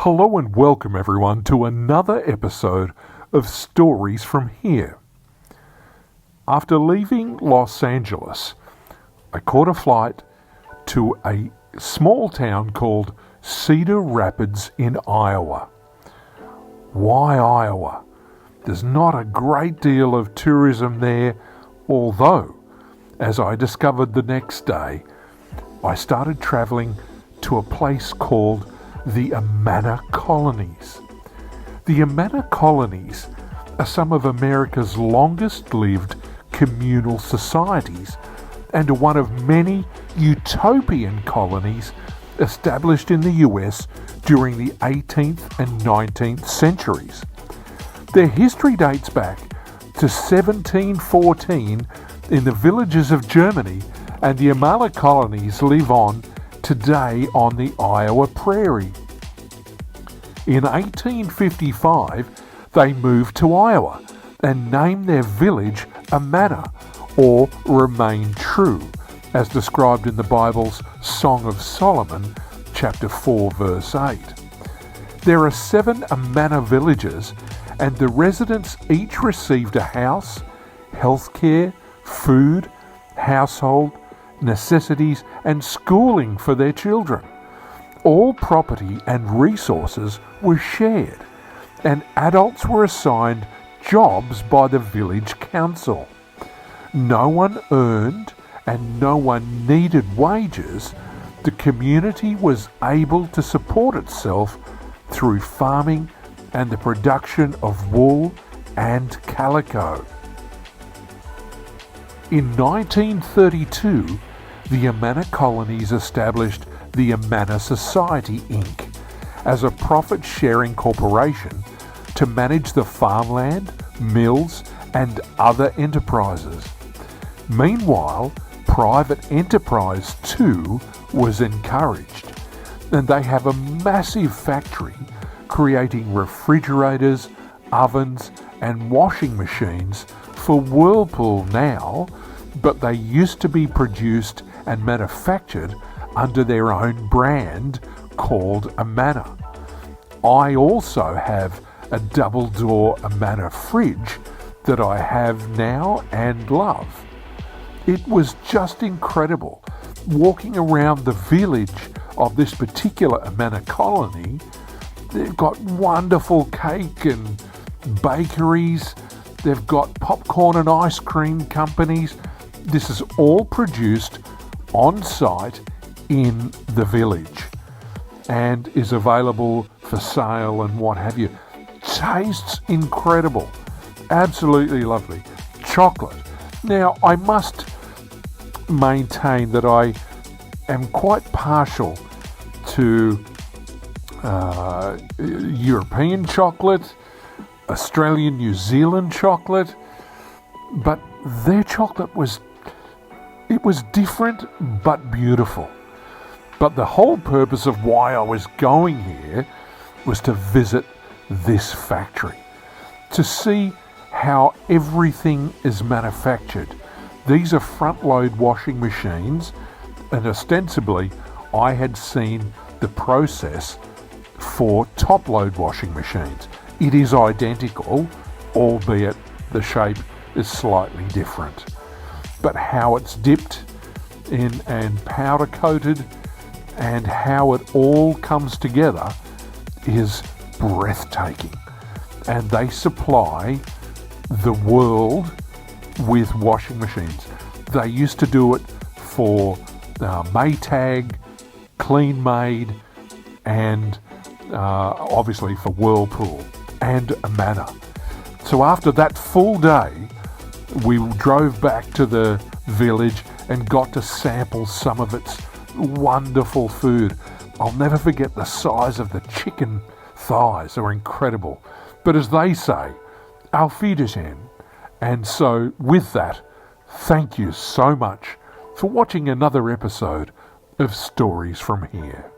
Hello and welcome everyone to another episode of Stories from Here. After leaving Los Angeles, I caught a flight to a small town called Cedar Rapids in Iowa. Why Iowa? There's not a great deal of tourism there, although, as I discovered the next day, I started travelling to a place called the Amana Colonies. The Amana Colonies are some of America's longest-lived communal societies and are one of many utopian colonies established in the US during the 18th and 19th centuries. Their history dates back to 1714 in the villages of Germany, and the Amana Colonies live on today on the Iowa Prairie. In 1855, they moved to Iowa and named their village Amana, or Remain True, as described in the Bible's Song of Solomon, chapter 4, verse 8. There are 7 Amana villages, and the residents each received a house, healthcare, food, household, necessities and schooling for their children. All property and resources were shared, and adults were assigned jobs by the village council. No one earned and no one needed wages. The community was able to support itself through farming and the production of wool and calico. In 1932, the Amana Colonies established the Amana Society, Inc. as a profit-sharing corporation to manage the farmland, mills, and other enterprises. Meanwhile, private enterprise too was encouraged, and they have a massive factory creating refrigerators, ovens, and washing machines for Whirlpool now, but they used to be produced and manufactured under their own brand called Amana. I also have a double-door Amana fridge that I have now and love. It was just incredible walking around the village of this particular Amana colony. They've got wonderful cake and bakeries. They've got popcorn and ice cream companies. This is all produced on site in the village and is available for sale and what have you. Tastes incredible. Absolutely lovely. Chocolate. Now, I must maintain that I am quite partial to European chocolate, Australian, New Zealand chocolate, but their chocolate was different but beautiful. But the whole purpose of why I was going here was to visit this factory, to see how everything is manufactured. These are front-load washing machines, and ostensibly I had seen the process for top-load washing machines. It is identical, albeit the shape is slightly different. But how it's dipped in and powder coated and how it all comes together is breathtaking. And they supply the world with washing machines. They used to do it for Maytag, Clean Made, and obviously for Whirlpool and Amana. So after that full day, we drove back to the village and got to sample some of its wonderful food. I'll never forget the size of the chicken thighs. They were incredible. But as they say, auf Wiedersehen. And so with that, thank you so much for watching another episode of Stories from Here.